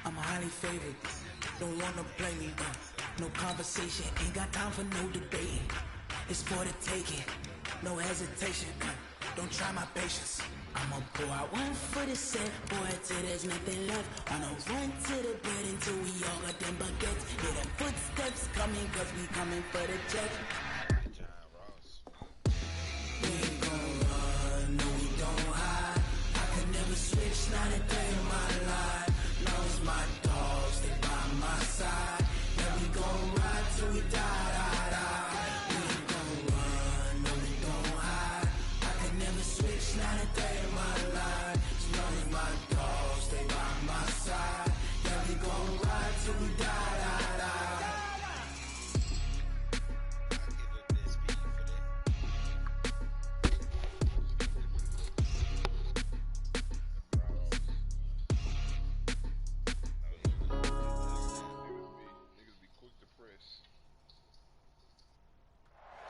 I'm highly favored. Don't wanna play me, no conversation, ain't got time for no debating. It's for the taking, no hesitation. Don't try my patience. I'ma pour out one for the set, boy, till there's nothing left. I'ma run to the bed until we all got them baguettes. Hear them footsteps coming, cause we coming for the check. We ain't gon' run, no we don't hide. I could never switch, not a day in my life. Lost my dogs, they by my side. Yeah, we gon' ride till we die, die, die. We ain't gon' run, no we don't hide. I could never switch, not a day in my life. As long as my dogs stay by my side. Yeah, we gon' ride till we die, die, die.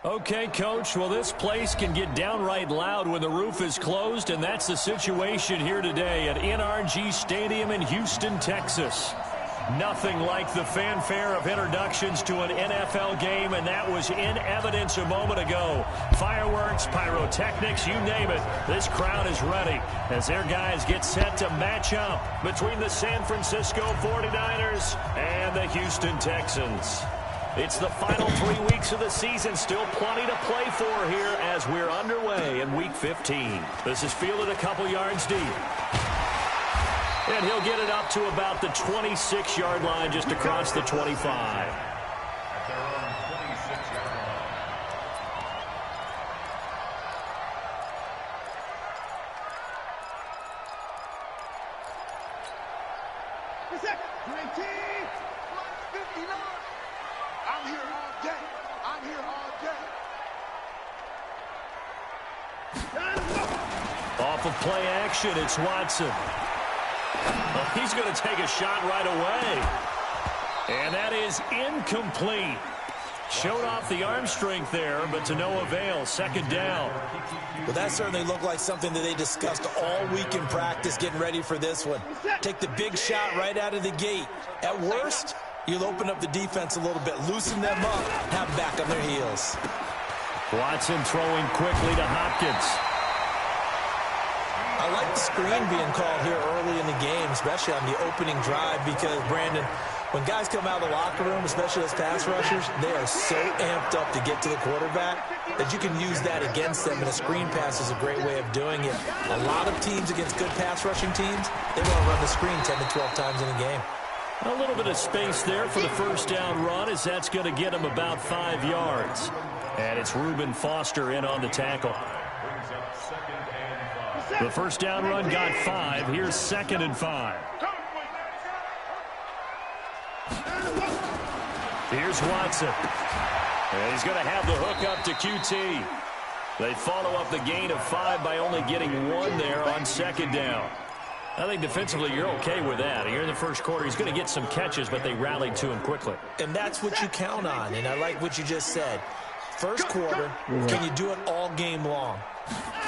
Okay, Coach, well, this place can get downright loud when the roof is closed, and that's the situation here today at NRG Stadium in Houston, Texas. Nothing like the fanfare of introductions to an NFL game, and that was in evidence a moment ago. Fireworks, pyrotechnics, you name it. This crowd is ready as their guys get set to match up between the San Francisco 49ers and the Houston Texans. It's the final 3 weeks of the season. Still plenty to play for here as we're underway in Week 15. This is fielded a couple yards deep. And he'll get it up to about the 26-yard line just across the 25. Off of play action, it's Watson. Well, he's going to take a shot right away. And that is incomplete. Showed off the arm strength there, but to no avail. Second down. Well, that certainly looked like something that they discussed all week in practice, getting ready for this one. Take the big shot right out of the gate. At worst, you'll open up the defense a little bit, loosen them up, have them back on their heels. Watson throwing quickly to Hopkins. I like the screen being called here early in the game, especially on the opening drive, because, Brandon, when guys come out of the locker room, especially as pass rushers, they are so amped up to get to the quarterback that you can use that against them, and a screen pass is a great way of doing it. A lot of teams against good pass rushing teams, they want to run the screen 10 to 12 times in a game. A little bit of space there for the first down run, as that's going to get him about 5 yards. And it's Reuben Foster in on the tackle. The first down run got 5. Here's 2nd and 5. Here's Watson. And he's going to have the hook up to QT. They follow up the gain of 5 by only getting 1 there on 2nd down. I think defensively you're okay with that. Here in the first quarter, he's going to get some catches, but they rallied to him quickly. And that's what you count on, and I like what you just said. First quarter, can you do it all game long?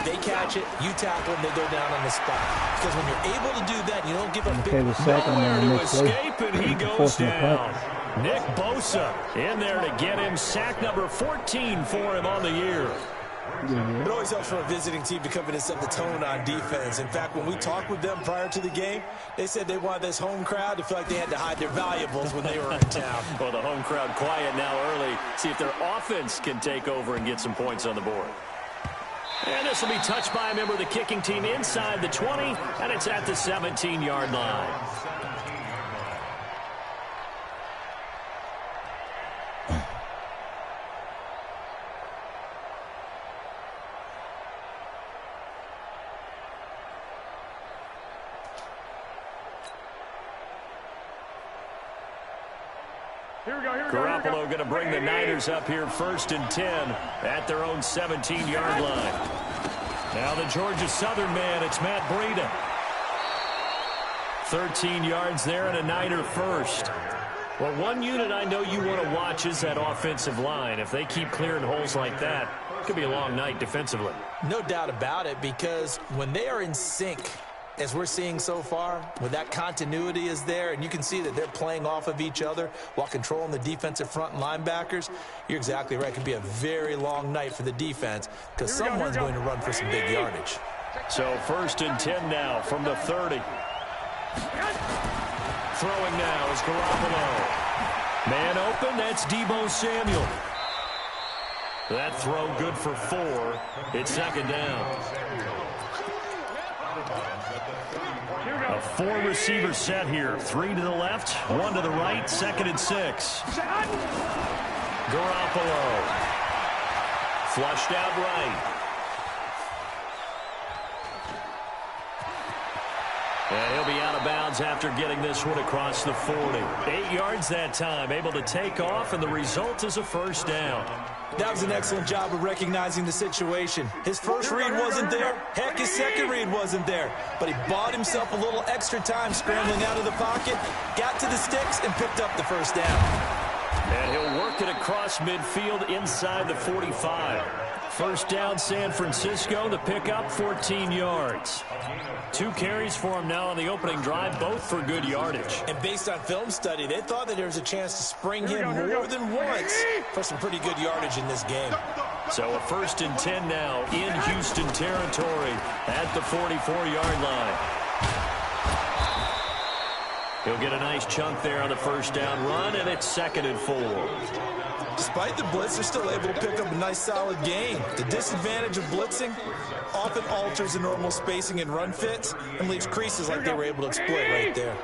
They catch it, you tackle them, they go down on the spot. Because when you're able to do that, you don't give a big... Nowhere to escape, and he goes down. Nick Bosa in there to get him. Sack number 14 for him on the year. It always helps for a visiting team to come in and set the tone on defense. In fact, when we talked with them prior to the game, they said they wanted this home crowd to feel like they had to hide their valuables when they were in town. Well, the home crowd quiet now early. See if their offense can take over and get some points on the board. And this will be touched by a member of the kicking team inside the 20, and it's at the 17-yard line. Garoppolo going to bring the Niners up here 1st and 10 at their own 17-yard line. Now the Georgia Southern man, it's Matt Breida. 13 yards there and a Niner first. Well, one unit I know you want to watch is that offensive line. If they keep clearing holes like that, it could be a long night defensively. No doubt about it, because when they are in sync, as we're seeing so far, when that continuity is there, and you can see that they're playing off of each other while controlling the defensive front and linebackers, you're exactly right. It could be a very long night for the defense because someone's going to run for some big yardage. So 1st and 10 now from the 30. Throwing now is Garoppolo. Man open, that's Deebo Samuel. That throw good for 4. It's 2nd down. A 4-receiver set here. 3 to the left, 1 to the right, 2nd and 6. Garoppolo. Flushed out right. And he'll be out of bounds after getting this one across the 40. 8 yards that time, able to take off, and the result is a 1st down. That was an excellent job of recognizing the situation. His first read wasn't there. Heck, his second read wasn't there. But he bought himself a little extra time scrambling out of the pocket, got to the sticks, and picked up the 1st down. And he'll work it across midfield inside the 45. 1st down, San Francisco. The pickup, 14 yards. 2 carries for him now on the opening drive, both for good yardage. And based on film study, they thought that there was a chance to spring him more than once for some pretty good yardage in this game. So a 1st and 10 now in Houston territory at the 44-yard line. He'll get a nice chunk there on the 1st down run, and it's 2nd and 4. Despite the blitz, they're still able to pick up a nice solid gain. The disadvantage of blitzing often alters the normal spacing and run fits and leaves creases like they were able to exploit right there.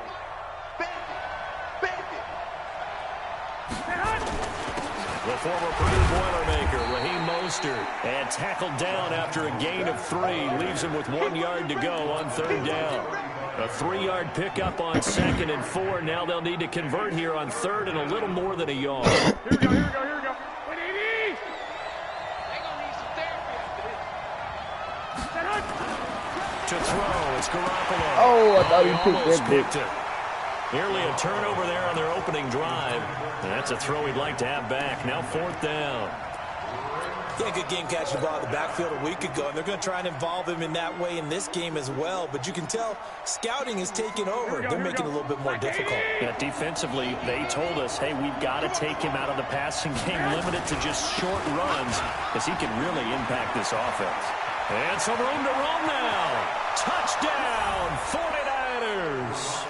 The former Purdue Boilermaker, Raheem Mostert, and tackled down after a gain of 3. Leaves him with 1 yard to go on 3rd down. A 3-yard pickup on 2nd and 4. Now they'll need to convert here on 3rd and a little more than a yard. Here we go, here we go, here we go. Wait, Edie! They're going to need some therapy after this. To throw, it's Garoppolo. Oh, I thought he picked it. Nearly a turnover there on their opening drive. And that's a throw he'd like to have back. Now 4th down. He had a good game catching the ball in the backfield a week ago, and they're going to try and involve him in that way in this game as well. But you can tell scouting is taking over. They're making it a little bit more difficult. Yeah, defensively, they told us, hey, we've got to take him out of the passing game, limit it to just short runs, because he can really impact this offense. And some room to roam now. Touchdown, 49ers.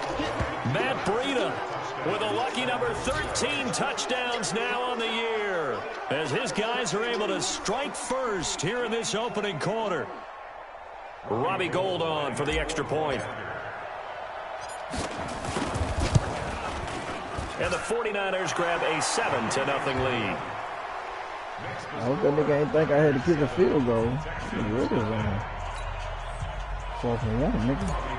Matt Breida with a lucky number 13 touchdowns now on the year, as his guys are able to strike first here in this opening quarter. Robbie Gould on for the extra point. And the 49ers grab a 7-0 lead. I hope that nigga ain't think I had to kick a field goal. What is that? 4th and 1, nigga.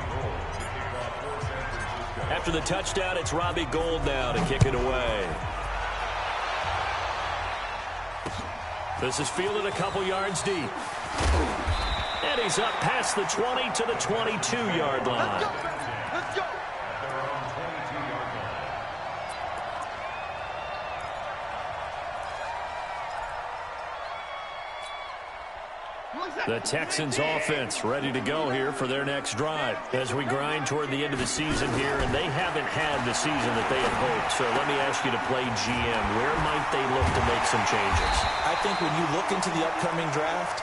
After the touchdown, it's Robbie Gould now to kick it away. This is fielded a couple yards deep. And he's up past the 20 to the 22-yard line. Let's go. The Texans offense ready to go here for their next drive as we grind toward the end of the season here, and they haven't had the season that they had hoped. So let me ask you to play GM. Where might they look to make some changes? I think when you look into the upcoming draft,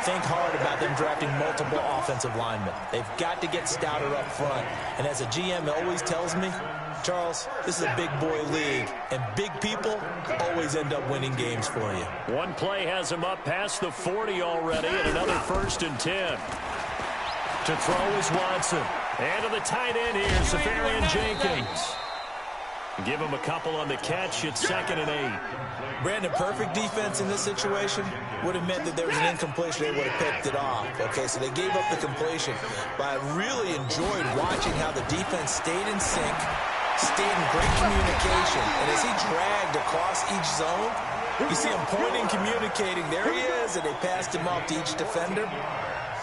think hard about them drafting multiple offensive linemen. They've got to get stouter up front. And as a GM always tells me, Charles, this is a big boy league, and big people always end up winning games for you. One play has him up past the 40 already, and another 1st and 10. To throw is Watson. And to the tight end here, Safarian Jenkins. Give him a couple on the catch. It's 2nd and 8. Brandon, perfect defense in this situation would have meant that there was an incompletion. They would have picked it off. Okay, so they gave up the completion. But I really enjoyed watching how the defense stayed in sync, stayed in great communication. And as he dragged across each zone, you see him pointing, communicating. There he is, and they passed him off to each defender.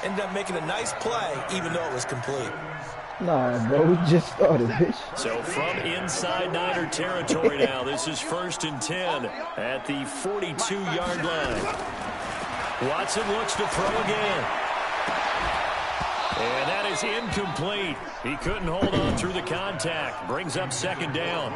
Ended up making a nice play, even though it was complete. Nah, bro, we just started, bitch. So from inside Niner territory now, this is 1st and 10 at the 42-yard line. Watson looks to throw again. And that is incomplete. He couldn't hold on through the contact. Brings up second down.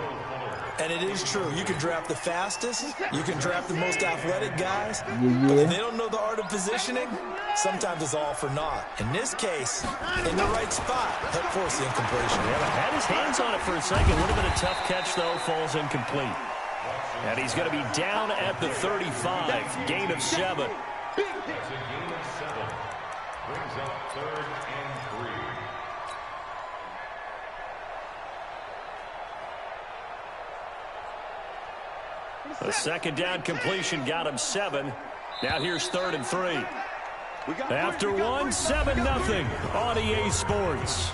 And it is true. You can draft the fastest. You can draft the most athletic guys. Yeah. But if they don't know the art of positioning, sometimes it's all for naught. In this case, in the right spot, help force the incompletion. Yeah, had his hands on it for a second. Would have been a tough catch, though. Falls incomplete. And he's going to be down at the 35. Gain of 7. That's a gain of 7. Brings up 3rd and 3. The second down completion got him 7. Now here's 3rd and 3. After 1, 7-0 on EA Sports.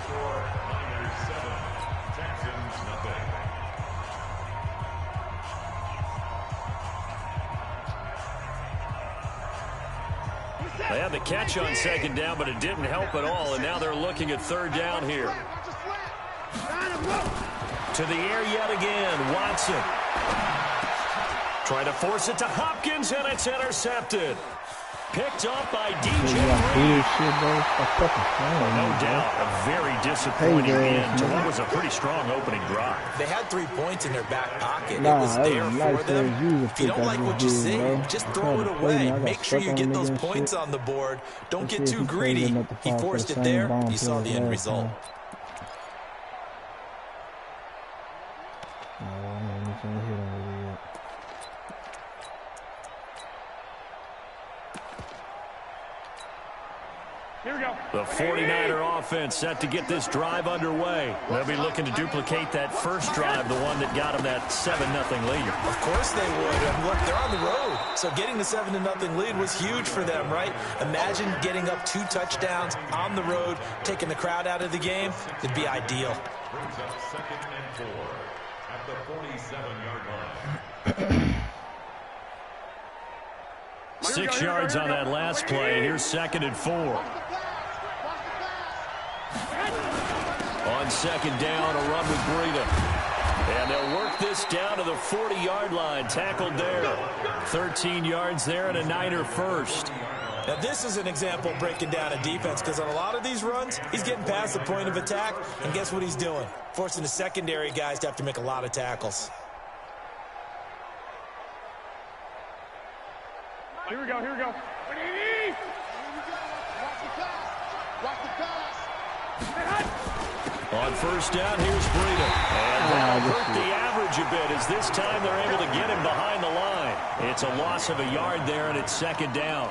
They had the catch on second down, but it didn't help at all, and now they're looking at 3rd down here. To the air yet again, Watson. Trying to force it to Hopkins, and it's intercepted. Picked up by DJ Reed. No doubt, a very disappointing end to what was a pretty strong opening drive. They had 3 points in their back pocket. It was there for them. If you don't like what you see, just throw it away. Make sure you get those points on the board. Don't get too greedy. He forced it there. You saw the end result. Here we go. The 49er offense set to get this drive underway. They'll be looking to duplicate that first drive, the one that got them that 7-0 lead. Of course they would. And look, they're on the road. So getting the 7-0 lead was huge for them, right? Imagine getting up 2 touchdowns on the road, taking the crowd out of the game. It'd be ideal. Brings up 2nd and 4 at the 47-yard line. 6 yards on that last play. Here's 2nd and 4. On second down, a run with Breida. And they'll work this down to the 40-yard line. Tackled there. 13 yards there and a Niner first. Now, this is an example of breaking down a defense, because on a lot of these runs, he's getting past the point of attack, and guess what he's doing? Forcing the secondary guys to have to make a lot of tackles. Here we go, here we go. Watch the pass. On first down, here's Breida. And that'll hurt the average a bit, as this time they're able to get him behind the line. It's a loss of a yard there, and it's second down.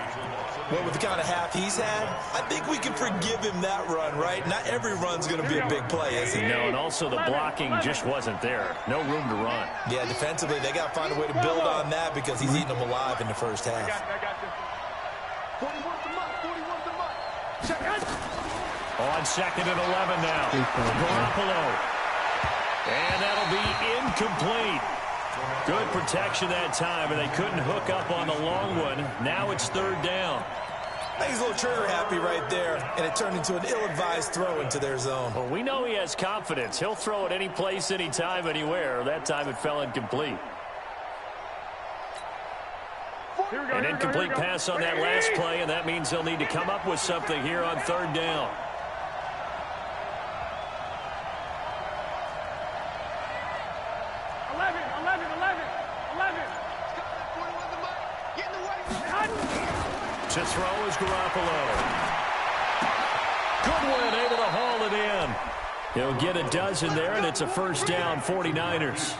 Well, with the kind of half he's had, I think we can forgive him that run, right? Not every run's going to be a big play, is it? No, and also the blocking just wasn't there. No room to run. Yeah, defensively, they got to find a way to build on that, because he's eating them alive in the first half. I got you. 41 the month. On 2nd and 11 now. Garoppolo. And that'll be incomplete. Good protection that time, and they couldn't hook up on the long one. Now it's 3rd down. I think he's a little trigger happy right there, and it turned into an ill-advised throw into their zone. Well, we know he has confidence. He'll throw it any place, anytime, anywhere. That time it fell incomplete. An incomplete pass on that last play, and that means they'll need to come up with something here on 3rd down. To throw is Garoppolo. Goodwin able to haul it in. He'll get a dozen there, and it's a first down, 49ers.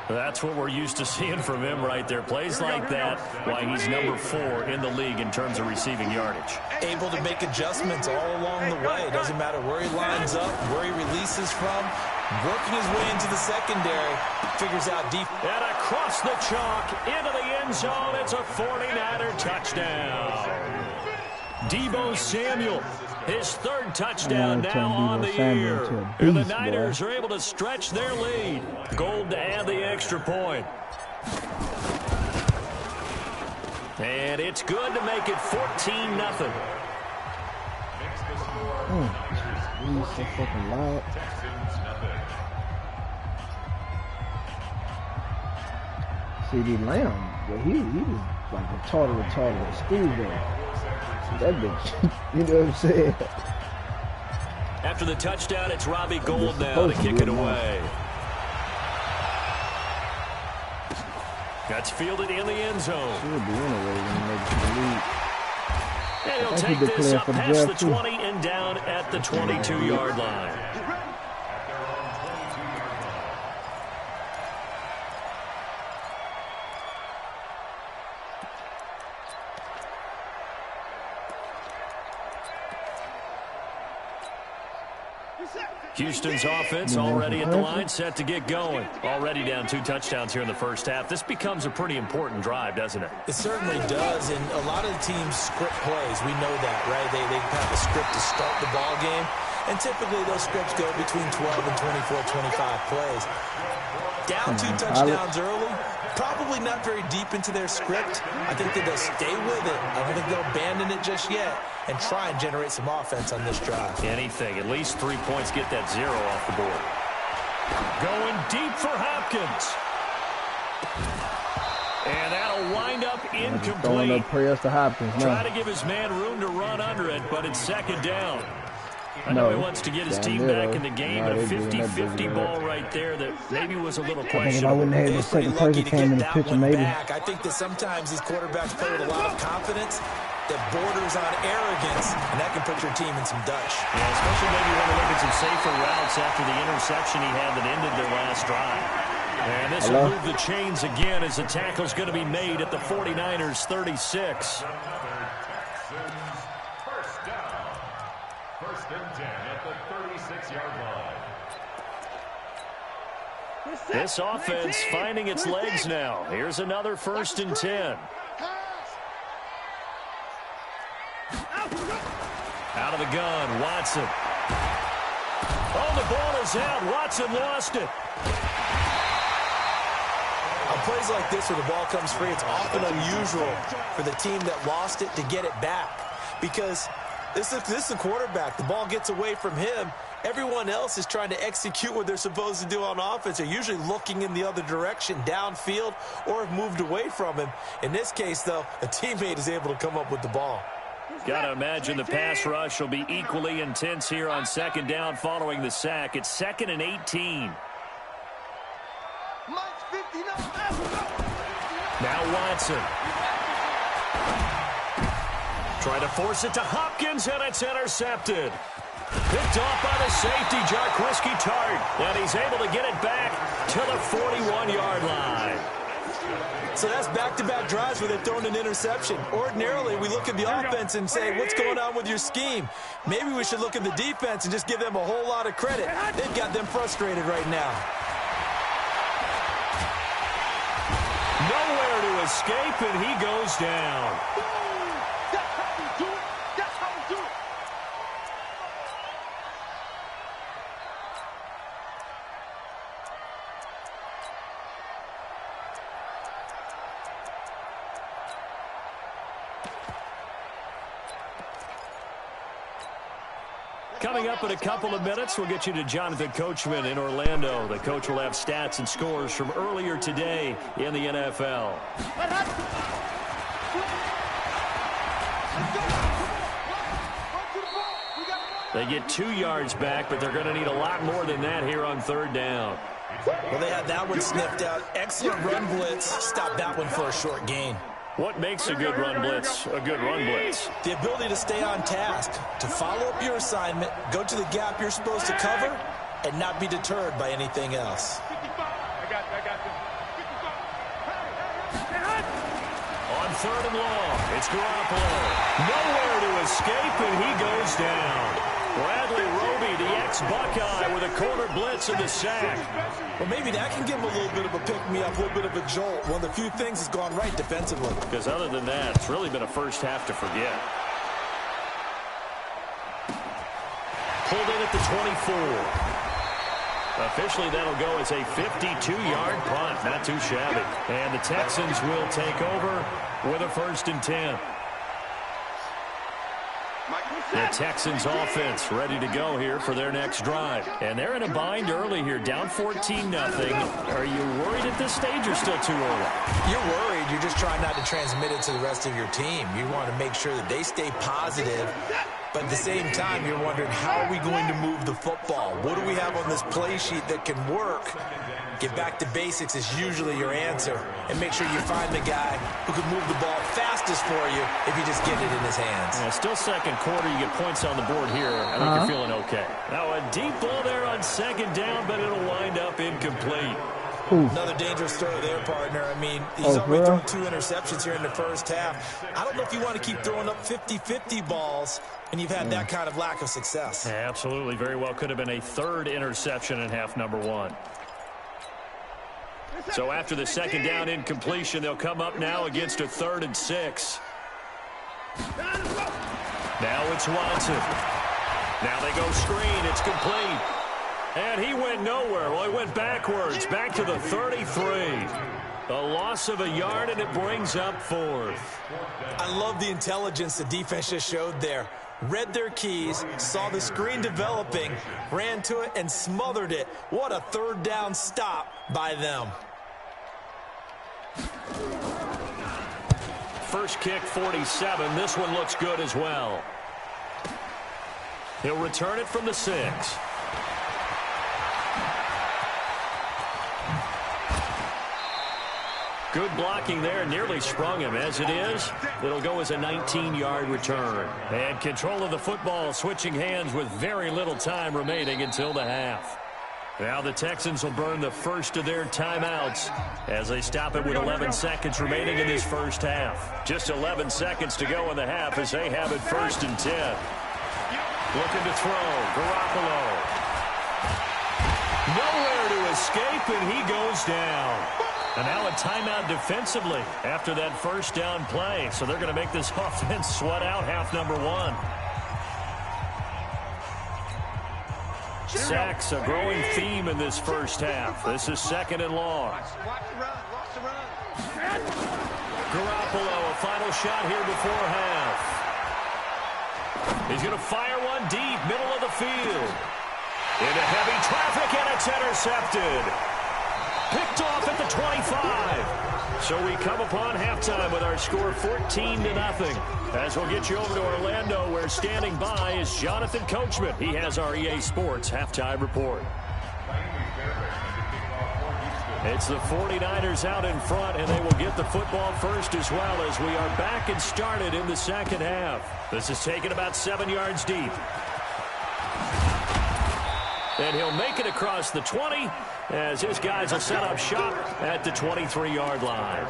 That's what we're used to seeing from him right there. Plays like that, why he's number 4 in the league in terms of receiving yardage. Able to make adjustments all along the way. It doesn't matter where he lines up, where he releases from. Working his way into the secondary, figures out deep. And across the chalk, into the end zone, it's a 49er touchdown. Deebo Samuel, his 3rd touchdown now on the year. And the Niners are able to stretch their lead. Gold to add the extra point. And it's good to make it 14-0. He's so fucking loud. CD Lamb, but he was like retarded Steve there. That bitch, you know what I'm saying? After the touchdown, it's Robbie Gould now to kick it away. That's fielded in the end zone. Should be anyway when he makes the lead. And he'll take this up past the 20 and down at the 22-yard line. Houston's offense already at the line, set to get going. Already down 2 touchdowns here in the first half. This becomes a pretty important drive, doesn't it? It certainly does, and a lot of the teams script plays. We know that, right? They have a script to start the ball game, and typically those scripts go between 12 and 24, 25 plays. Down 2 touchdowns early, probably not very deep into their script. I think that they'll stay with it. I don't think they'll abandon it just yet and try and generate some offense on this drive. Anything. At least 3 points, get that 0 off the board. Going deep for Hopkins. And that'll wind up incomplete. Throwing up prayers to Hopkins. Try to give his man room to run under it, but it's second down. I know he wants to get his team back in the game, but a 50-50 ball right there that maybe was a little questionable. He's pretty lucky to get that one back. I think that sometimes these quarterbacks play with a lot of confidence that borders on arrogance, and that can put your team in some dutch. Yeah, especially maybe when you look at some safer routes after the interception he had that ended their last drive. And this will move the chains again as the tackle's going to be made at the 49ers 36. First and 10 at the 36-yard line. This offense finding its legs now. Here's another 1st and 10. Out of the gun, Watson. Oh, the ball is out. Watson lost it. On plays like this where the ball comes free, it's often unusual for the team that lost it to get it back. Because this is a quarterback. The ball gets away from him. Everyone else is trying to execute what they're supposed to do on offense. They're usually looking in the other direction, downfield, or have moved away from him. In this case, though, a teammate is able to come up with the ball. Got to imagine the pass rush will be equally intense here on second down following the sack. It's 2nd and 18. Now Watson. Try to force it to Hopkins, and it's intercepted. Picked off by the safety, Jarquiski Tart. And he's able to get it back to the 41-yard line. So that's back-to-back drives where they've thrown an interception. Ordinarily, we look at the offense and say, what's going on with your scheme? Maybe we should look at the defense and just give them a whole lot of credit. They've got them frustrated right now. Nowhere to escape, and he goes down. Coming up in a couple of minutes, we'll get you to Jonathan Coachman in Orlando. The coach will have stats and scores from earlier today in the NFL. They get 2 yards back, but they're going to need a lot more than that here on 3rd down. Well, they had that one sniffed out. Excellent run blitz. Stop that one for a short gain. What makes a good run blitz a good run blitz? The ability to stay on task, to follow up your assignment, go to the gap you're supposed to cover, and not be deterred by anything else. On 3rd and long, it's Garoppolo. Nowhere to escape, and he goes down. Bradley Roby, the ex-Buckeye, with a corner blitz and the sack. Well, maybe that can give him a little bit of a pick-me-up, a little bit of a jolt. One of the few things that's gone right defensively. Because other than that, it's really been a first half to forget. Pulled in at the 24. Officially, that'll go as a 52-yard punt. Not too shabby. And the Texans will take over with a 1st and 10. The Texans offense ready to go here for their next drive. And they're in a bind early here, down 14-0. Are you worried at this stage or still too early? You're worried. You're just trying not to transmit it to the rest of your team. You want to make sure that they stay positive But at the same time, you're wondering, how are we going to move the football? What do we have on this play sheet that can work? Get back to basics is usually your answer. And make sure you find the guy who can move the ball fastest for you if you just get it in his hands. Yeah, still second quarter. You get points on the board here. I think you're feeling okay. Now a deep ball there on second down, but it'll wind up incomplete. Another dangerous throw there, partner. I mean, he's already thrown 2 interceptions here in the first half. I don't know if you want to keep throwing up 50-50 balls when you've had that kind of lack of success. Yeah, absolutely. Very well could have been a 3rd interception in half number 1. So after the second down incompletion, they'll come up now against a 3rd and 6. Now it's Watson. Now they go screen. It's complete. And he went nowhere. Well, he went backwards, back to the 33. A loss of a yard, and it brings up 4th. I love the intelligence the defense just showed there. Read their keys, saw the screen developing, ran to it, and smothered it. What a 3rd down stop by them. First kick, 47. This one looks good as well. He'll return it from the 6. Good blocking there, nearly sprung him. As it is, it'll go as a 19-yard return. And control of the football switching hands with very little time remaining until the half. Now the Texans will burn the first of their timeouts as they stop it with 11 seconds remaining in this first half. Just 11 seconds to go in the half as they have it 1st and 10. Looking to throw. Garoppolo. Nowhere to escape, and he goes down. And now a timeout defensively after that first down play. So they're going to make this offense sweat out half number 1. Sacks, a growing theme in this first half. This is 2nd and long. Garoppolo, a final shot here before half. He's going to fire one deep, middle of the field. Into heavy traffic, and it's intercepted. Picked off at the 25. So we come upon halftime with our score 14-0. As we'll get you over to Orlando, where standing by is Jonathan Coachman. He has our EA Sports halftime report. It's the 49ers out in front, and they will get the football first as well as we are back and started in the second half. This is taken about 7 yards deep. And he'll make it across the 20 as his guys will set up shop at the 23-yard line.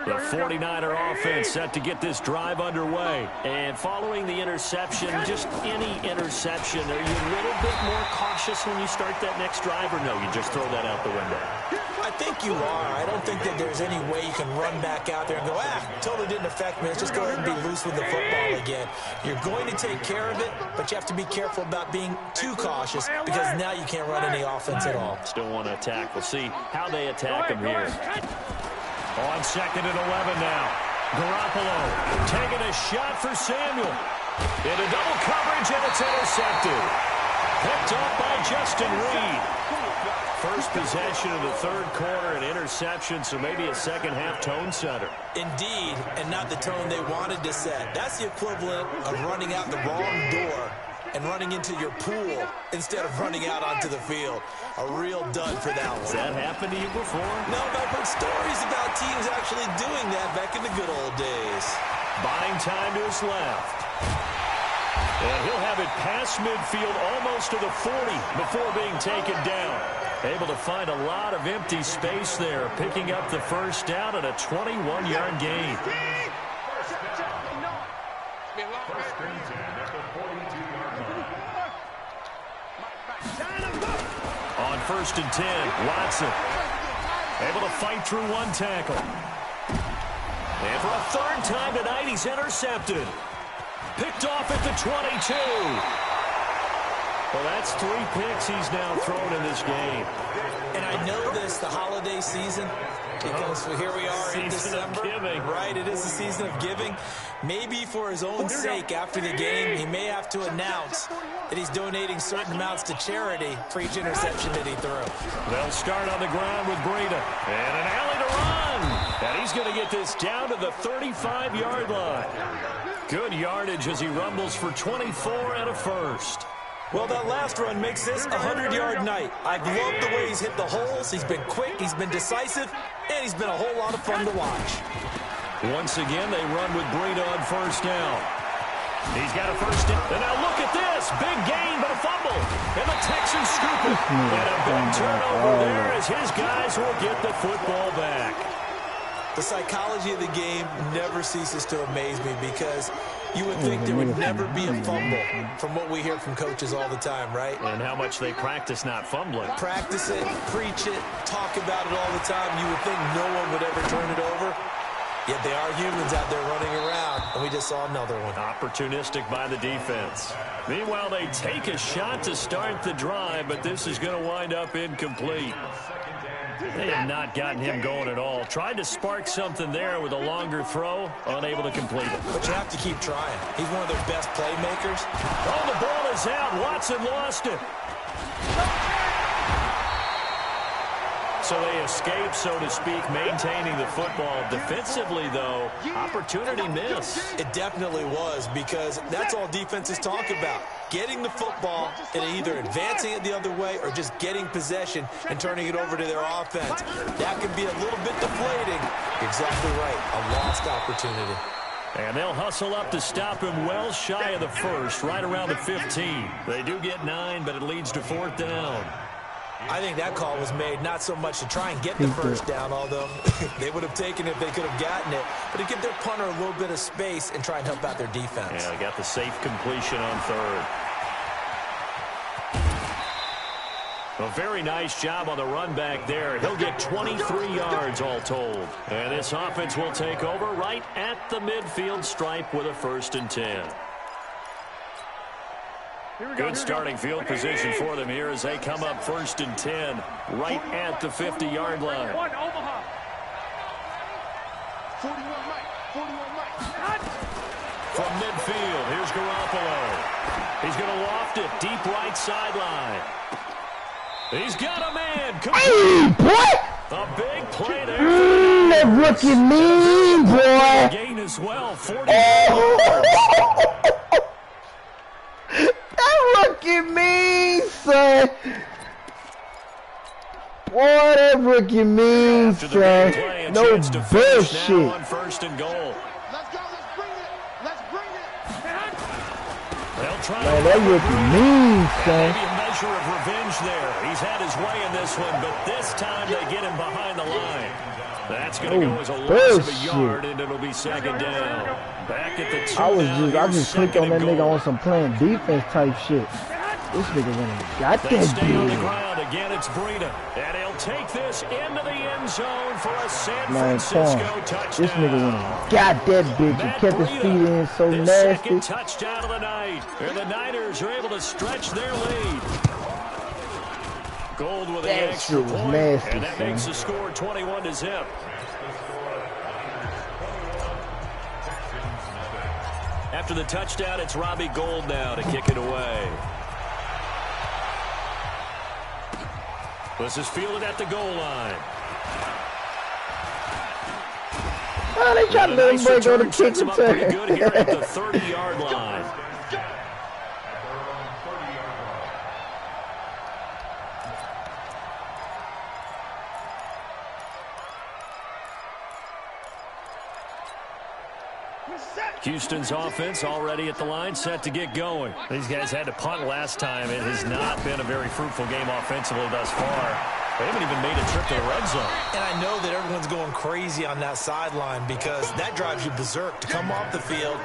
The 49er offense set to get this drive underway. And following the interception, just any interception, are you a little bit more cautious when you start that next drive, or no, you just throw that out the window? I think you are. I don't think that there's any way you can run back out there and go, totally didn't affect me. Let's just go ahead and be loose with the football again. You're going to take care of it, but you have to be careful about being too cautious because now you can't run any offense at all. Still want to attack. We'll see how they attack him here. On 2nd and 11 now. Garoppolo taking a shot for Samuel. Into double coverage, and it's intercepted. Picked off by Justin Reed. First possession of the 3rd quarter, an interception, so maybe a second half tone setter. Indeed, and not the tone they wanted to set. That's the equivalent of running out the wrong door and running into your pool instead of running out onto the field. A real dud for that one. Has that happened to you before? No, but I've heard stories about teams actually doing that back in the good old days. Buying time to his left. And he'll have it past midfield almost to the 40 before being taken down. Able to find a lot of empty space there, picking up the first down at a 21-yard gain. On 1st and 10, Watson able to fight through one tackle. And for a 3rd time tonight, he's intercepted. Picked off at the 22. Well, that's 3 picks he's now thrown in this game. And I know this, the holiday season, because here we are in December. Right, it is the season of giving. Maybe for his own sake, after the game, he may have to announce that he's donating certain amounts to charity for each interception that he threw. They'll start on the ground with Breida. And an alley to run. And he's going to get this down to the 35-yard line. Good yardage as he rumbles for 24 and a first. Well, that last run makes this a 100-yard night. I've loved the way he's hit the holes. He's been quick, he's been decisive, and he's been a whole lot of fun to watch. Once again, they run with Breida on first down. He's got a first down. And now look at this. Big gain, but a fumble. And the Texans scoop it. And a big turnover there as his guys will get the football back. The psychology of the game never ceases to amaze me because you would think there would never be a fumble from what we hear from coaches all the time, right? And how much they practice not fumbling. Practice it, preach it, talk about it all the time. You would think no one would ever turn it over. Yet they are humans out there running around, and we just saw another one. Opportunistic by the defense. Meanwhile, they take a shot to start the drive, but this is going to wind up incomplete. They have not gotten him going at all. Tried to spark something there with a longer throw, unable to complete it. But you have to keep trying. He's one of their best playmakers. Oh, the ball is out. Watson lost it. So they escape, so to speak, maintaining the football. Defensively, though, opportunity miss. It definitely was because that's all defenses talk about. Getting the football and either advancing it the other way or just getting possession and turning it over to their offense. That can be a little bit deflating. You're exactly right. A lost opportunity. And they'll hustle up to stop him well shy of the first, right around the 15. They do get 9, but it leads to 4th down. I think that call was made not so much to try and get the first down, although they would have taken it if they could have gotten it, but to give their punter a little bit of space and try and help out their defense. Yeah, they got the safe completion on 3rd. A very nice job on the run back there. He'll get 23 yards all told. And this offense will take over right at the midfield stripe with a 1st and 10. Good starting field position for them here as they come up 1st and 10 right at the 50-yard line. From midfield, here's Garoppolo. He's going to loft it deep right sideline. He's got a man. Hey, boy! A big play there. That rookie mean, boy. Gain as well, 40 yards. That rookie mean, son. Boy, that rookie mean, son. No bullshit. On 1st and goal. Let's go. Let's bring it. Let's bring it. They'll try Man, that rookie mean, son. maybe a measure of revenge there. He's had his way in this one, but this time they get him behind the line. That's going to go as a loss of a yard, and it'll be 2nd down. Back at the 2 I just clicked on that nigga on some playing defense type shit. This nigga went and got They that stay on the dude. ground. Again, it's Breida. And he'll take this into the end zone for a San Man, Francisco Tom, touchdown. this nigga went and got that bitch and kept his feet in so the nasty. 2nd touchdown of the night. And the Niners are able to stretch their lead. Gold with the That extra shit was point, nasty, and that son. makes the score 21-0. After the touchdown, it's Robbie Gould now to kick it away. This is fielded at the goal line. Oh, they tried to let him break on the kick Sets him up pretty return. good here at the 30-yard line. Houston's offense already at the line, set to get going. These guys had to punt last time. It has not been a very fruitful game offensively thus far. They haven't even made a trip to the red zone. And I know that everyone's going crazy on that sideline because that drives you berserk to come off the field,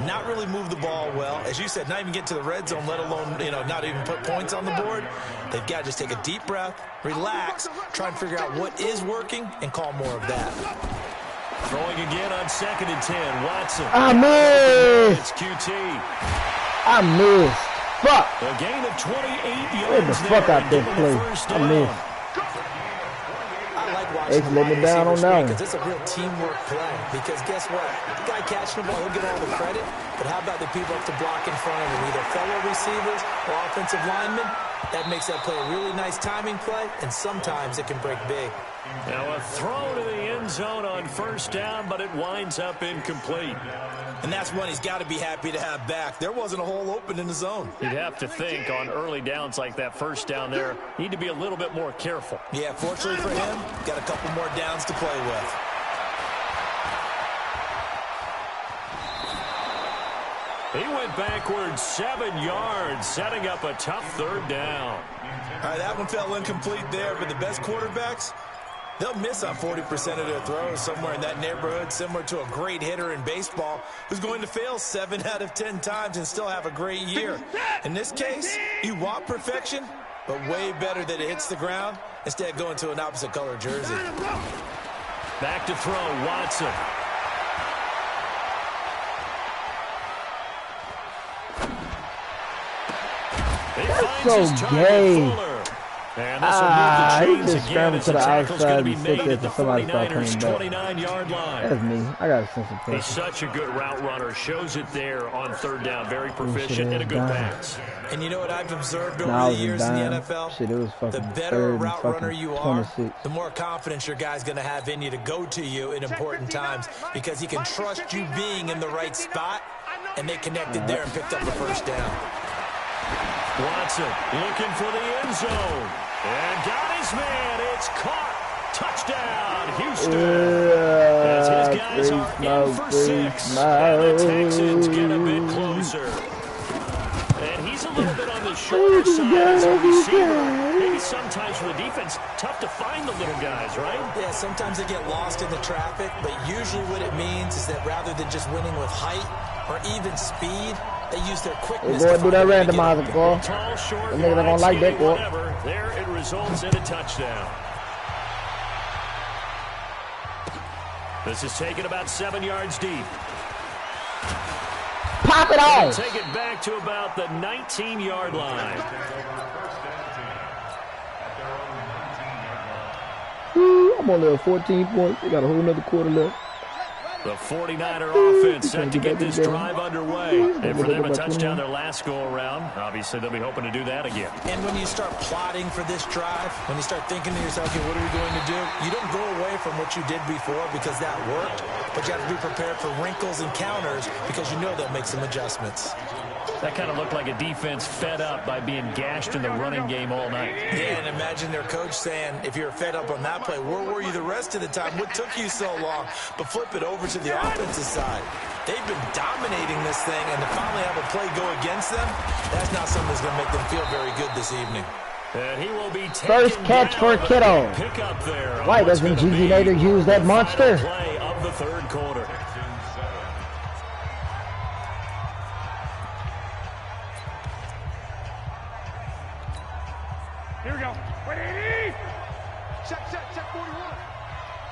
not really move the ball well. As you said, not even get to the red zone, let alone, not even put points on the board. They've got to just take a deep breath, relax, try and figure out what is working, and call more of that. Throwing again on 2nd and 10. Watson. I missed. It's QT. I missed. Fuck. A gain of 28 yards. Get the fuck out that play. I missed. I like watching They let me down on that one. because it's a real teamwork play. Because guess what? The guy catching the ball, he'll get all the credit. But how about the people up to block in front of him, either fellow receivers or offensive linemen? That makes that play a really nice timing play, and sometimes it can break big. Now a throw to the end zone on first down, but it winds up incomplete. And that's one he's got to be happy to have back. There wasn't a hole open in the zone. You'd have to think on early downs like that first down there, need to be a little bit more careful. Yeah, fortunately for him, got a couple more downs to play with. He went backwards 7 yards, setting up a tough third down. All right, that one fell incomplete there, but the best quarterbacks, they'll miss on 40% of their throws, somewhere in that neighborhood, similar to a great hitter in baseball who's going to fail 7 out of 10 times and still have a great year. In this case, you want perfection, but way better that it hits the ground instead of going to an opposite color jersey. Back to throw, Watson. That's so gay. And this will move the He chains just again scrambled as to the the tackle's going outside to be and made sit at the there for somebody to start 49ers' coming back. 29-yard line. That's me. I got a sense of He's pressure. such a good route runner. Shows it there on third down. Very proficient and a good pass. And you know what I've observed over Now the years in the NFL? Shit, it was The fucking better third route and runner you fucking are, 26. the more confidence your guy's going to have in you to go to you in important times because he can trust you being in the right spot, and they connected there and picked up the first down. Watson looking for the end zone. And got his man. It's caught. Touchdown, Houston. As his guys are in for 6. And the Texans get a bit closer. And he's a little bit on the shorter side as a receiver. Maybe sometimes for the defense, tough to find the little guys, right? Yeah, sometimes they get lost in the traffic, but usually what it means is that rather than just winning with height or even speed, they use their quickness. Hey, boy, do that randomizer, boy. Tall, short, The niggas don't like that, boy. whatever. There it results in a touchdown. This is taken about 7 yards deep. Pop it off. Take it back to about the 19-yard line. I'm only at 14 points. They got a whole nother quarter left. The 49er offense set to get this drive underway. And for them, a touchdown their last go-around. Obviously, they'll be hoping to do that again. And when you start plotting for this drive, when you start thinking to yourself, okay, what are we going to do? You don't go away from what you did before because that worked, but you have to be prepared for wrinkles and counters because you know they'll make some adjustments. That kind of looked like a defense fed up by being gashed in the running game all night. Yeah, and imagine their coach saying, if you're fed up on that play, where were you the rest of the time? What took you so long? But flip it over to the offensive side. They've been dominating this thing, and to finally have a play go against them, that's not something that's going to make them feel very good this evening. And he will be First catch for Kittle. Pick up there. Why doesn't Gigi Nader use that monster? Play of the third quarter. Here we go. 180. Check, 41.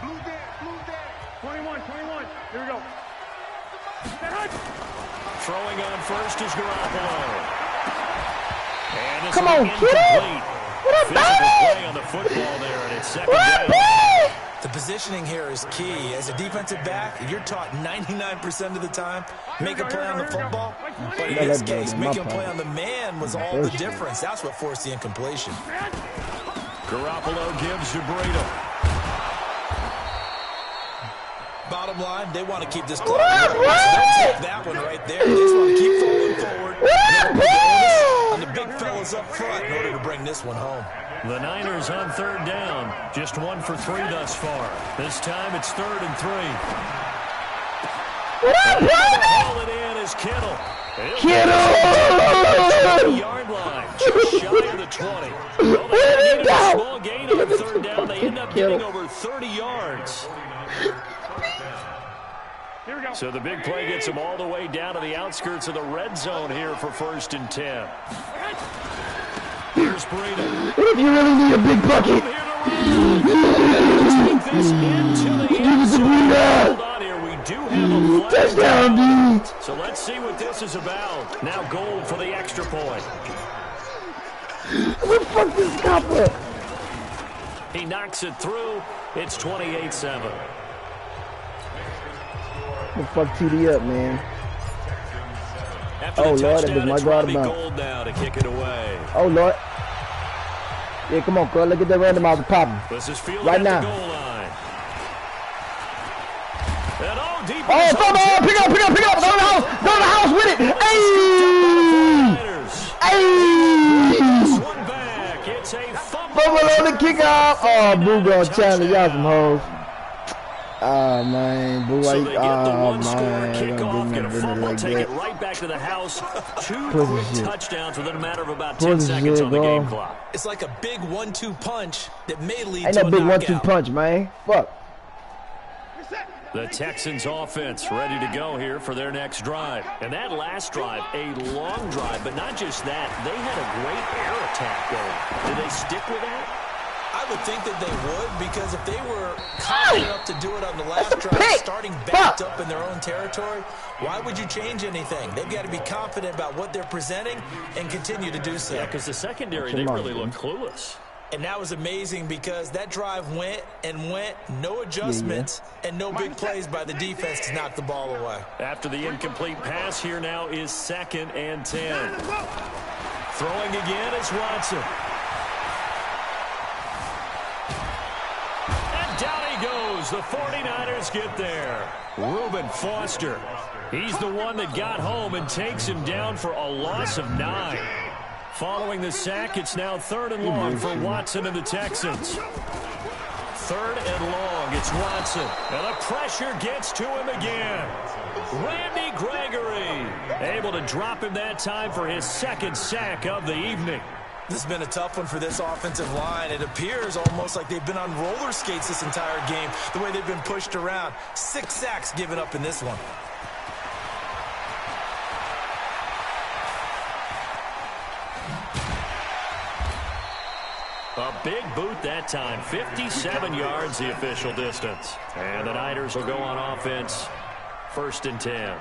Blue dead. 21. Here we go. Throwing on first is Garoppolo. And Come on, Kittle. What up, baby? baby? On the football there, and it's second down. The positioning here is key. As a defensive back, you're taught 99% of the time, make a play on the football. But in this case, making a play on the man was all the difference. That's what forced the incompletion. Garoppolo gives to Breda. Bottom line, they want to keep this clock going. So they'll take that one right there. They just want to keep falling forward. And the big fellas up front in order to bring this one home. The Niners on third down. Just 1 for 3 thus far. This time it's 3rd and 3. Haul it in is Kittle. Kittle! 20-yard line. Just shy of the 20. Well, they needed a small gain on third down. They end up getting over 30 yards. Here we go. So the big play gets them all the way down to the outskirts of the red zone here for 1st and 10. Here's Breda. What if you really need a big bucket? Take this into the end zone. Hold on here. We do have a flag. Touchdown, dude. So let's see what this is about. Now goal for the extra point. What the fuck is this cop up? He knocks it through. It's 28-7. What the fuck TD up, man? After Oh, the Lord, touchdown, that was my it's God Robbie about. Gould now to kick it away. Oh, Lord. Yeah, come on, girl. Look at that randomizer popping. This is fielded right at now. the goal line. And deep come on, pick up. Go to the house with it. Hey. One back. It's a fumble on the kickoff. Oh, Boo gonna challenge y'all some hoes. Oh man, Boo, so they get the one-score kickoff, get a fumble, take it right back to the house. 2 quick touchdowns within a matter of about 10 seconds on the game clock. It's like a big 1-2 punch that may lead Ain't to that a big knockout. 1-2 punch, man. Fuck. The Texans offense ready to go here for their next drive. And that last drive, a long drive, but not just that. They had a great air attack going. Did they stick with that? I would think that they would, because if they were confident enough to do it on the last drive, starting backed up in their own territory, why would you change anything? They've got to be confident about what they're presenting and continue to do so. Yeah, because the secondary, they really look clueless. And that was amazing because that drive went and went, no adjustments, and no big plays by the defense to knock the ball away. After the incomplete pass, here now is 2nd and 10. Throwing again is Watson. And down he goes. The 49ers get there. Reuben Foster. He's the one that got home and takes him down for a loss of 9. Following the sack, it's now 3rd and long for Watson and the Texans. 3rd and long, it's Watson. And the pressure gets to him again. Randy Gregory able to drop him that time for his 2nd sack of the evening. This has been a tough one for this offensive line. It appears almost like they've been on roller skates this entire game, the way they've been pushed around. 6 sacks given up in this one. A big boot that time, 57 yards the official distance. And the Niners will go on offense, 1st and 10.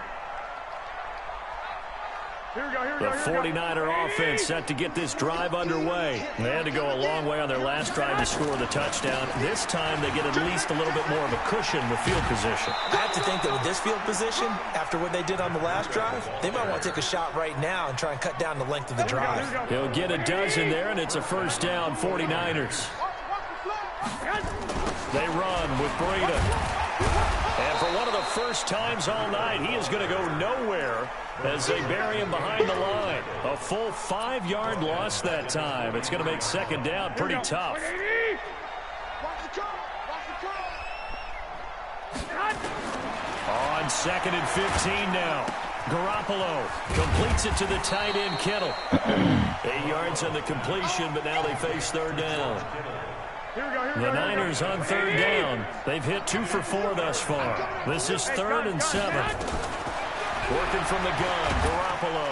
The 49er offense set to get this drive underway. They had to go a long way on their last drive to score the touchdown. This time they get at least a little bit more of a cushion with field position. I have to think that with this field position, after what they did on the last drive, they might want to take a shot right now and try and cut down the length of the drive. He'll get a dozen there, and it's a 1st down, 49ers. They run with Breida. And for one of the first times all night, he is going to go nowhere as they bury him behind the line. A full 5-yard loss that time. It's going to make 2nd down pretty tough. On 2nd and 15 now. Garoppolo completes it to the tight end, Kittle. 8 yards on the completion, but now they face 3rd down. The Niners on 3rd down. They've hit 2 for 4 thus far. This is 3rd and 7. Working from the gun, Garoppolo.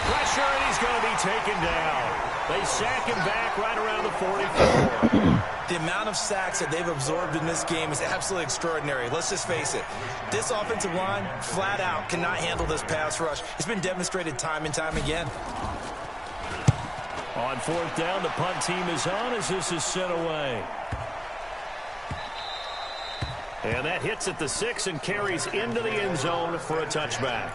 Pressure, and he's going to be taken down. They sack him back right around the 44. The amount of sacks that they've absorbed in this game is absolutely extraordinary. Let's just face it. This offensive line, flat out, cannot handle this pass rush. It's been demonstrated time and time again. On 4th down, the punt team is on as this is sent away. And that hits at the 6 and carries into the end zone for a touchback.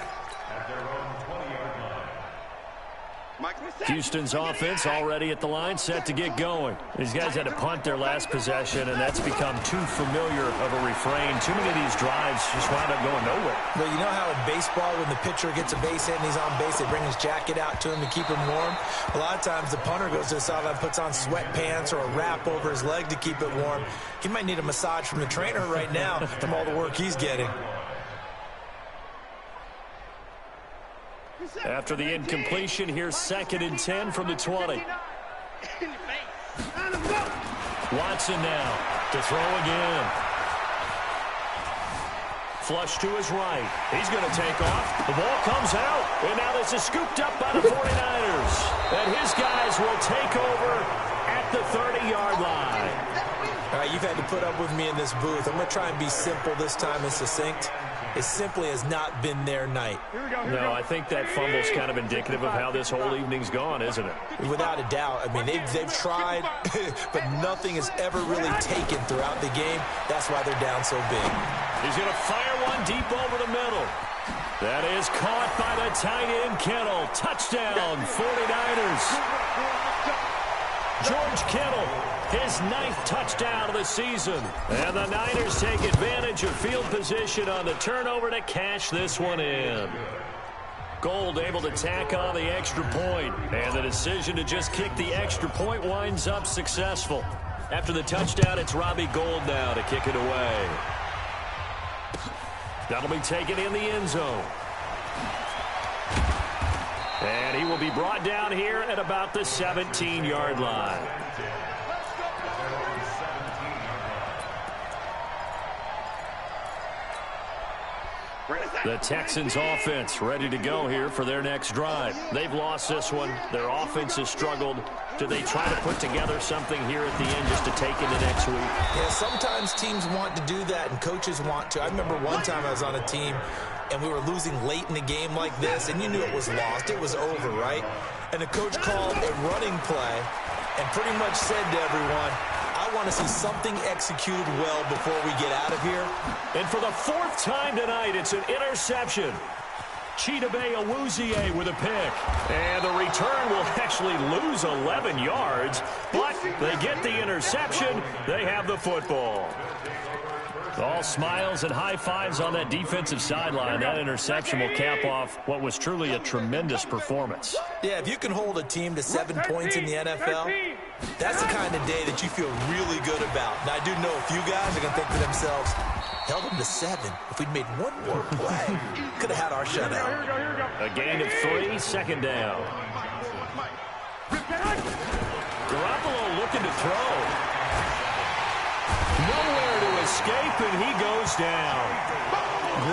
Houston's offense already at the line, set to get going. These guys had to punt their last possession, and that's become too familiar of a refrain. Too many of these drives just wound up going nowhere. Well, you know how in baseball, when the pitcher gets a base hit and he's on base, they bring his jacket out to him to keep him warm? A lot of times the punter goes to the sideline, puts on sweatpants or a wrap over his leg to keep it warm. He might need a massage from the trainer right now from all the work he's getting. After the incompletion, here's 2nd and 10 from the 20. Watson now to throw again. Flush to his right. He's going to take off. The ball comes out. And now this is scooped up by the 49ers. And his guys will take over at the 30-yard line. All right, you've had to put up with me in this booth. I'm going to try and be simple this time and succinct. It simply has not been their night. No, I think that fumble's kind of indicative of how this whole evening's gone, isn't it? Without a doubt. I mean, they've tried, but nothing has ever really taken throughout the game. That's why they're down so big. He's going to fire one deep over the middle. That is caught by the tight end, Kittle. Touchdown, 49ers. George Kittle, his 9th touchdown of the season. And the Niners take advantage of field position on the turnover to cash this one in. Gold able to tack on the extra point, and the decision to just kick the extra point winds up successful. After the touchdown, it's Robbie Gould now to kick it away. That'll be taken in the end zone. And he will be brought down here at about the 17-yard line. The Texans offense ready to go here for their next drive. They've lost this one. Their offense has struggled. Do they try to put together something here at the end just to take into next week? Yeah, sometimes teams want to do that and coaches want to. I remember one time I was on a team and we were losing late in the game like this, and you knew it was lost. It was over, right? And the coach called a running play and pretty much said to everyone, I want to see something executed well before we get out of here. And for the 4th time tonight, it's an interception. Chidobe Awuzie with a pick. And the return will actually lose 11 yards, but they get the interception. They have the football. All smiles and high fives on that defensive sideline. That interception will cap off what was truly a tremendous performance. Yeah, if you can hold a team to 7 points in the NFL, that's the kind of day that you feel really good about. Now, I do know a few guys are going to think to themselves, held them to 7. If we'd made one more play, could have had our shutout. A gain of 3, 2nd down. Garoppolo looking to throw. Nowhere to escape, and he goes down.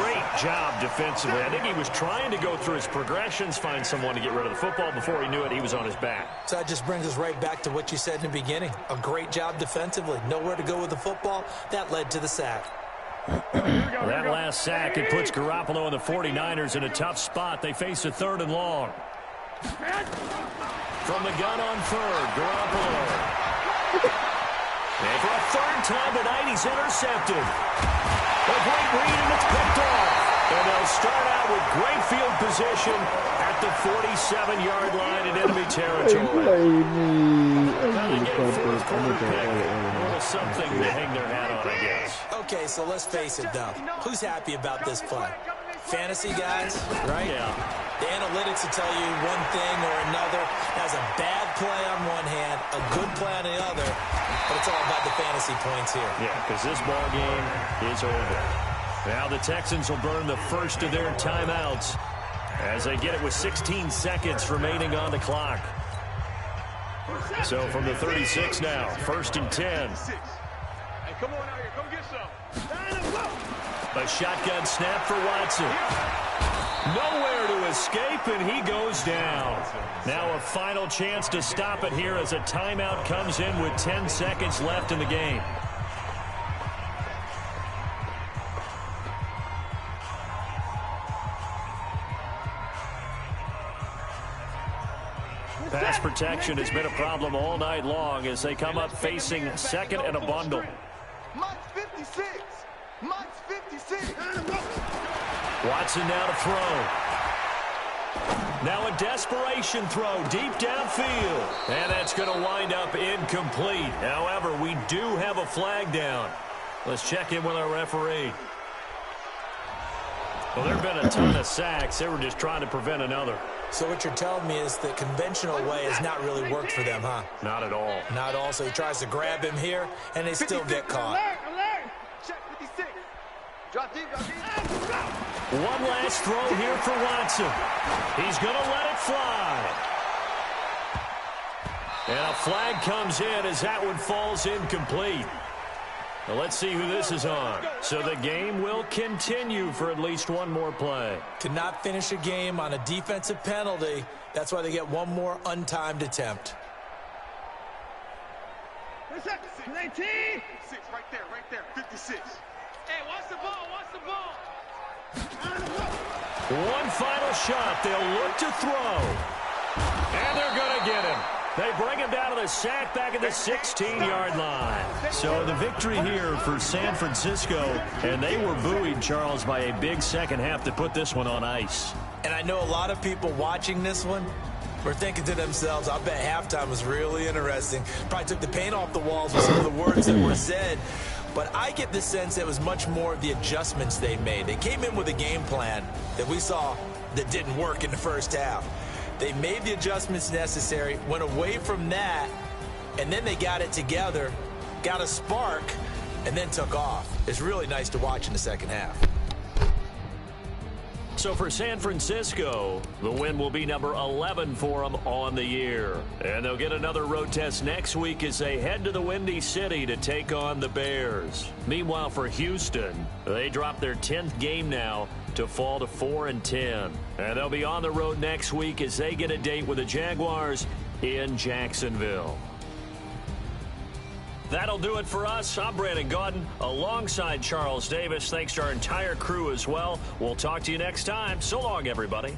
Great job defensively. I think he was trying to go through his progressions, find someone to get rid of the football. Before he knew it, he was on his back. So that just brings us right back to what you said in the beginning. A great job defensively. Nowhere to go with the football. That led to the sack. That last sack, it puts Garoppolo and the 49ers in a tough spot. They face a 3rd and long. From the gun on 3rd, Garoppolo. And for a 3rd time tonight, he's intercepted. A great read, and it's picked off. And they'll start out with great field position at the 47-yard line in enemy territory. A little something to hang their hat on, I guess. Okay, so let's face it, though. Who's happy about this play? Fantasy guys, right? Yeah. The analytics will tell you one thing or another. Has a bad play on one hand, a good play on the other, but it's all about the fantasy points here. Yeah, because this ball game is over. Now the Texans will burn the first of their timeouts as they get it with 16 seconds remaining on the clock. So from the 36 now, 1st and 10. Hey, come on out here. Come get some. A shotgun snap for Watson. Nowhere to escape, and he goes down. Now a final chance to stop it here as a timeout comes in with 10 seconds left in the game. Pass protection has been a problem all night long as they come up facing 2nd and a bundle. Mike's 56. Mike's 56. Watson now to throw. Now a desperation throw deep downfield. And that's going to wind up incomplete. However, we do have a flag down. Let's check in with our referee. Well, there have been a ton of sacks. They were just trying to prevent another. So what you're telling me is the conventional way has not really worked for them, huh? Not at all. Not at all. So he tries to grab him here, and they still get caught. Check 56. Drop deep, drop deep. One last throw here for Watson. He's going to let it fly. And a flag comes in as that one falls incomplete. Now let's see who this is on. So the game will continue for at least one more play. To not finish a game on a defensive penalty, that's why they get one more untimed attempt. 19. 6, right there, 56. Hey, watch the ball, watch the ball. One final shot. They'll look to throw. And they're going to get him. They bring him down to the sack back at the 16-yard line. So the victory here for San Francisco, and they were buoyed, Charles, by a big second half to put this one on ice. And I know a lot of people watching this one, were thinking to themselves, I bet halftime was really interesting. Probably took the paint off the walls with some of the words that were said. But I get the sense it was much more of the adjustments they made. They came in with a game plan that we saw that didn't work in the first half. They made the adjustments necessary, went away from that, and then they got it together, got a spark, and then took off. It's really nice to watch in the second half. So for San Francisco, the win will be number 11 for them on the year. And they'll get another road test next week as they head to the Windy City to take on the Bears. Meanwhile, for Houston, they dropped their 10th game now to fall to 4-10. And they'll be on the road next week as they get a date with the Jaguars in Jacksonville. That'll do it for us. I'm Brandon Gaudin alongside Charles Davis. Thanks to our entire crew as well. We'll talk to you next time. So long, everybody.